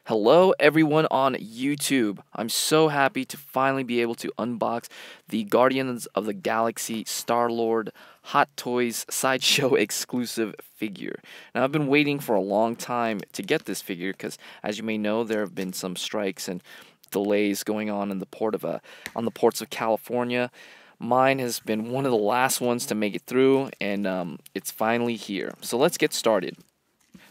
Hello, everyone on YouTube. I'm so happy to finally be able to unbox the Guardians of the Galaxy Star-Lord Hot Toys Sideshow Exclusive figure. Now, I've been waiting for a long time to get this figure because, as you may know, there have been some strikes and delays going on in the on the ports of California. Mine has been one of the last ones to make it through, and it's finally here. So let's get started.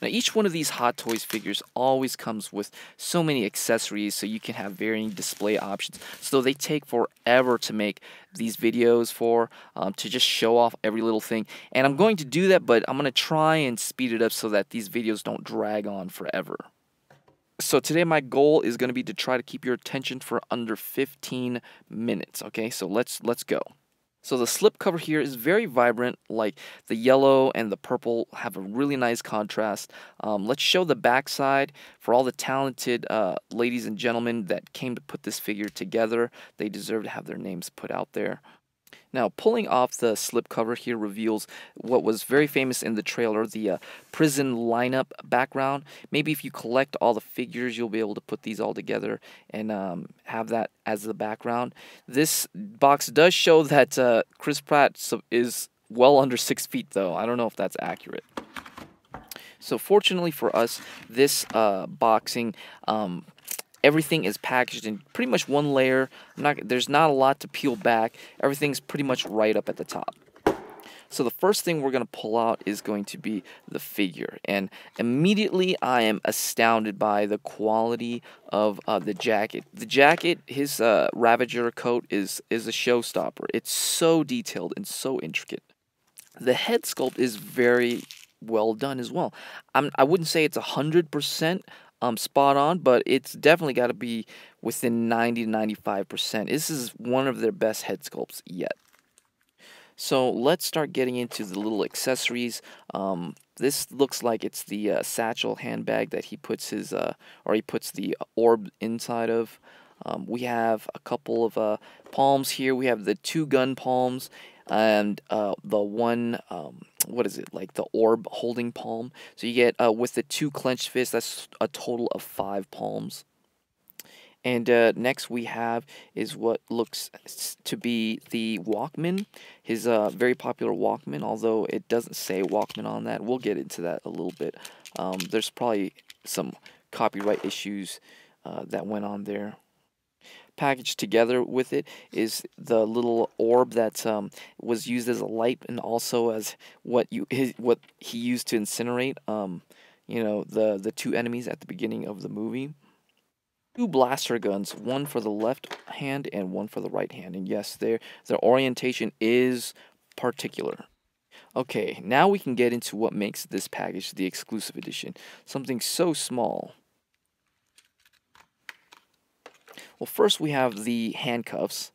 Now, each one of these Hot Toys figures always comes with so many accessories so you can have varying display options. So they take forever to make these videos to just show off every little thing. And I'm going to do that, but I'm going to try and speed it up so that these videos don't drag on forever. So today my goal is going to be to try to keep your attention for under 15 minutes. Okay, so let's go. So the slipcover here is very vibrant, like the yellow and the purple have a really nice contrast. Let's show the backside for all the talented ladies and gentlemen that came to put this figure together. They deserve to have their names put out there. Now, pulling off the slipcover here reveals what was very famous in the trailer, the prison lineup background. Maybe if you collect all the figures, you'll be able to put these all together and have that as the background. This box does show that Chris Pratt is well under 6 feet, though. I don't know if that's accurate. So fortunately for us, this boxing, everything is packaged in pretty much one layer. There's not a lot to peel back. Everything's pretty much right up at the top. So the first thing we're going to pull out is going to be the figure. And immediately I am astounded by the quality of the jacket. The jacket, his Ravager coat is a showstopper. It's so detailed and so intricate. The head sculpt is very well done as well. I wouldn't say it's 100% spot on, but it's definitely got to be within 90 to 95%. This is one of their best head sculpts yet. So let's start getting into the little accessories. This looks like it's the satchel handbag that he puts he puts the orb inside of. We have a couple of palms here. We have the 2 gun palms and the one, what is it, like the orb holding palm. So you get, with the 2 clenched fists, that's a total of 5 palms. And next we have is what looks to be the Walkman, his very popular Walkman, although it doesn't say Walkman on that. We'll get into that a little bit. There's probably some copyright issues that went on there. Packaged together with it is the little orb that was used as a light and also as what he used to incinerate the 2 enemies at the beginning of the movie. 2 blaster guns, one for the left hand and one for the right hand, and yes, their orientation is particular. Okay, now we can get into what makes this package the exclusive edition. Something so small. Well, first we have the handcuffs,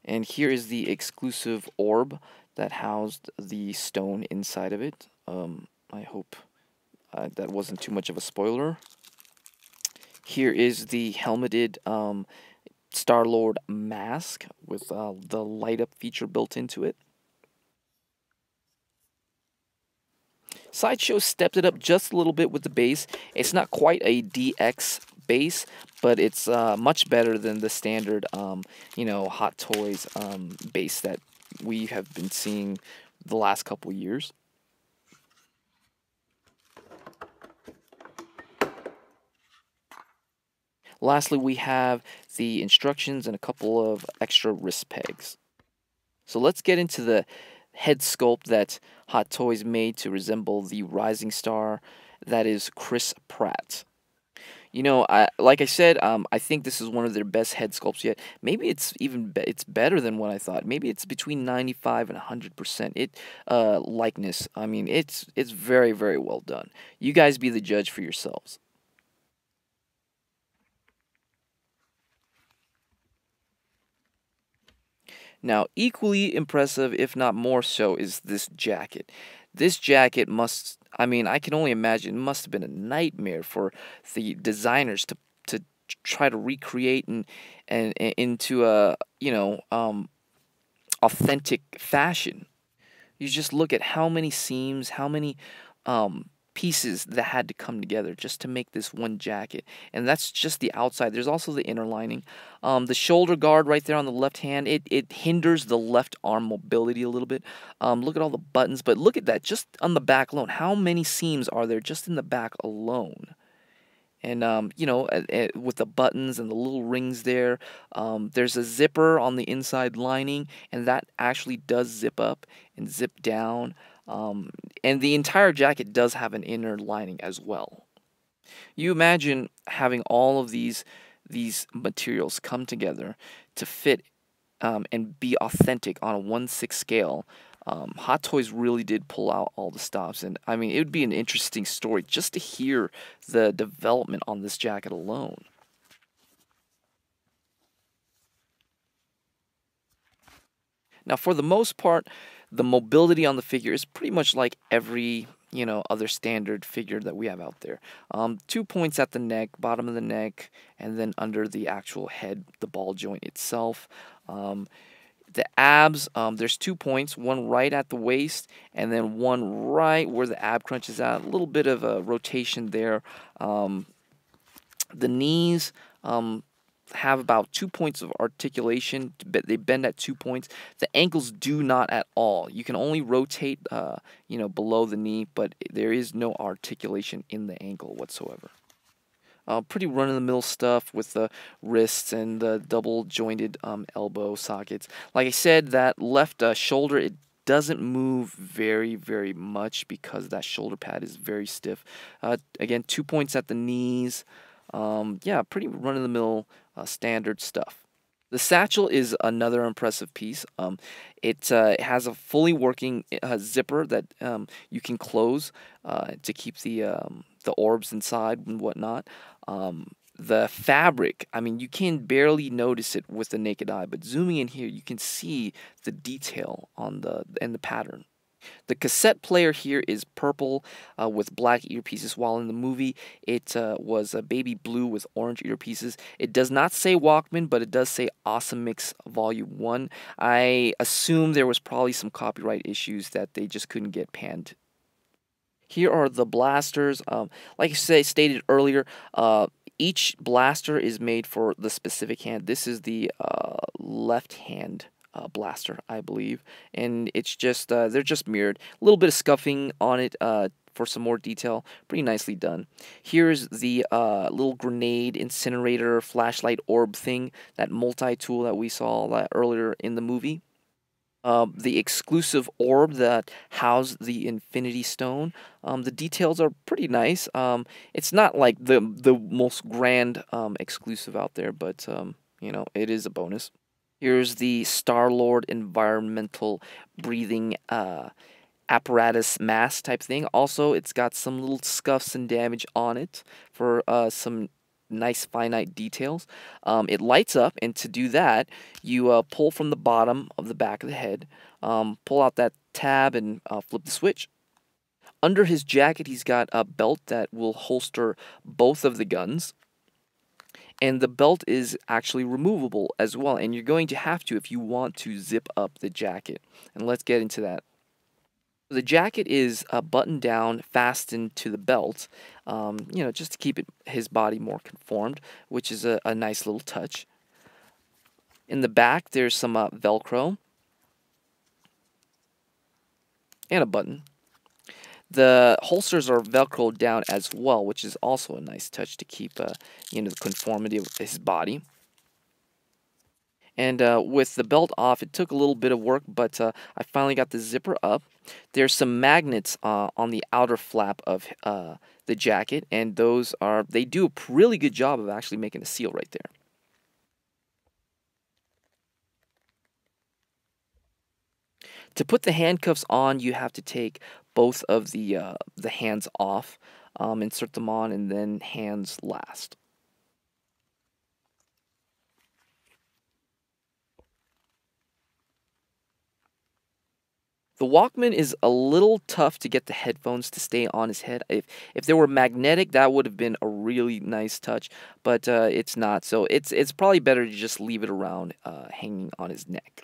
and here is the exclusive orb that housed the stone inside of it. I hope that wasn't too much of a spoiler. Here is the helmeted Star-Lord mask with the light-up feature built into it. Sideshow stepped it up just a little bit with the base. It's not quite a DX base, but it's much better than the standard, Hot Toys base that we have been seeing the last couple years. Lastly, we have the instructions and a couple of extra wrist pegs. So let's get into the head sculpt that Hot Toys made to resemble the rising star that is Chris Pratt. Like I said, I think this is one of their best head sculpts yet. Maybe it's it's better than what I thought. Maybe it's between 95 and 100% likeness. I mean, it's very, very well done. You guys be the judge for yourselves. Now, equally impressive, if not more so, is this jacket. This jacket I can only imagine, it must have been a nightmare for the designers to try to recreate and into a, authentic fashion. You just look at how many seams, how many pieces that had to come together just to make this one jacket. And that's just the outside. There's also the inner lining. The shoulder guard right there on the left hand, it hinders the left arm mobility a little bit. Look at all the buttons, but look at that just on the back alone. How many seams are there just in the back alone? And with the buttons and the little rings there, there's a zipper on the inside lining, and that actually does zip up and zip down. And the entire jacket does have an inner lining as well. You imagine having all of these materials come together to fit and be authentic on a 1/6 scale. Hot Toys really did pull out all the stops, and I mean, it would be an interesting story just to hear the development on this jacket alone. Now, for the most part, the mobility on the figure is pretty much like every other standard figure that we have out there. 2 points at the neck, bottom of the neck, and then under the actual head, the ball joint itself. The abs, there's 2 points, one right at the waist, and then one right where the ab crunch is at. A little bit of a rotation there. The knees have about 2 points of articulation. They bend at 2 points. The ankles do not at all. You can only rotate, below the knee, but there is no articulation in the ankle whatsoever. Pretty run-of-the-mill stuff with the wrists and the double-jointed elbow sockets. Like I said, that left shoulder, it doesn't move very, very much because that shoulder pad is very stiff. Again, 2 points at the knees. Yeah, pretty run-of-the-mill standard stuff. The satchel is another impressive piece. It has a fully working zipper that you can close to keep the orbs inside and whatnot. The fabric, I mean, you can barely notice it with the naked eye, but zooming in here, you can see the detail on the pattern. The cassette player here is purple with black earpieces, while in the movie it was a baby blue with orange earpieces. It does not say Walkman, but it does say Awesome Mix Volume 1. I assume there was probably some copyright issues that they just couldn't get panned. Here are the blasters. Like I stated earlier, each blaster is made for the specific hand. This is the left hand blaster, I believe, and it's just they're just mirrored. A little bit of scuffing on it for some more detail. Pretty nicely done. Here's the little grenade incinerator flashlight orb thing, that multi-tool that we saw earlier in the movie. The exclusive orb that housed the Infinity Stone. The details are pretty nice. It's not like the most grand exclusive out there, but it is a bonus. Here's the Star-Lord environmental breathing apparatus mask type thing. Also, it's got some little scuffs and damage on it for some nice finite details. It lights up, and to do that, you pull from the bottom of the back of the head, pull out that tab, and flip the switch. Under his jacket, he's got a belt that will holster both of the guns. And the belt is actually removable as well, and you're going to have to if you want to zip up the jacket. And let's get into that. The jacket is buttoned down, fastened to the belt, just to keep his body more conformed, which is a nice little touch. In the back, there's some Velcro and a button. The holsters are Velcroed down as well, which is also a nice touch to keep, the conformity of his body. And with the belt off, it took a little bit of work, but I finally got the zipper up. There's some magnets on the outer flap of the jacket, and they do a really good job of actually making a seal right there. To put the handcuffs on, you have to take both of the hands off, insert them on, and then hands last. The Walkman is a little tough to get the headphones to stay on his head. If they were magnetic, that would have been a really nice touch, but it's not. So it's probably better to just leave it around hanging on his neck.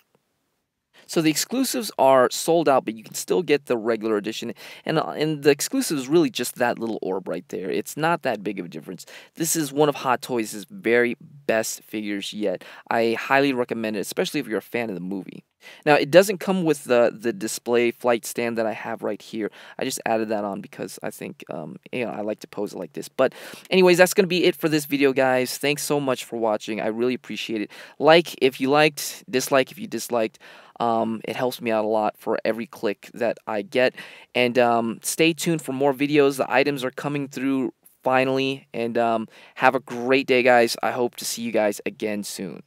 So the exclusives are sold out, but you can still get the regular edition. And the exclusive is really just that little orb right there. It's not that big of a difference. This is one of Hot Toys' very best figures yet. I highly recommend it, especially if you're a fan of the movie. Now, it doesn't come with the display flight stand that I have right here. I just added that on because I think I like to pose it like this. But anyways, that's going to be it for this video, guys. Thanks so much for watching. I really appreciate it. Like if you liked, dislike if you disliked. It helps me out a lot for every click that I get. And stay tuned for more videos. The items are coming through finally. And have a great day, guys. I hope to see you guys again soon.